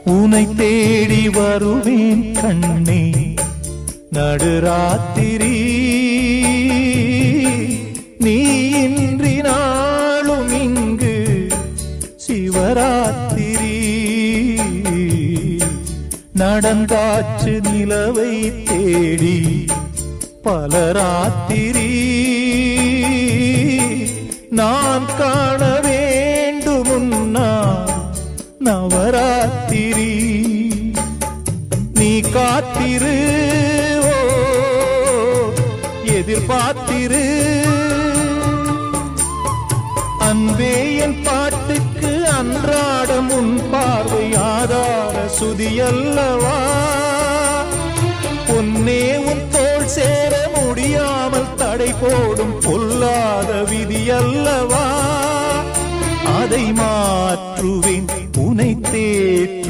உனை தேடி வருவேன் கண்ணே நடுராத்திரி நீ இன்றி நாளும் இங்கு சிவராத்திரி நடந்தாச்சு நிலவை தேடி பலராத்திரி நான் காண வேண்டுமுன்னா நவராத்திரி நீ காத்திரு எதிர்பார்த்திரு அன்பே என் பாட்டுக்கு அன்றாடம் உன் பார்வை ஆதார சுதியல்லவா பொன்னே உன் தோள் சேர முடியாமல் தடை போடும் பொல்லாத விதியல்லவா அதை மாற்றுவேன் உனை தேற்று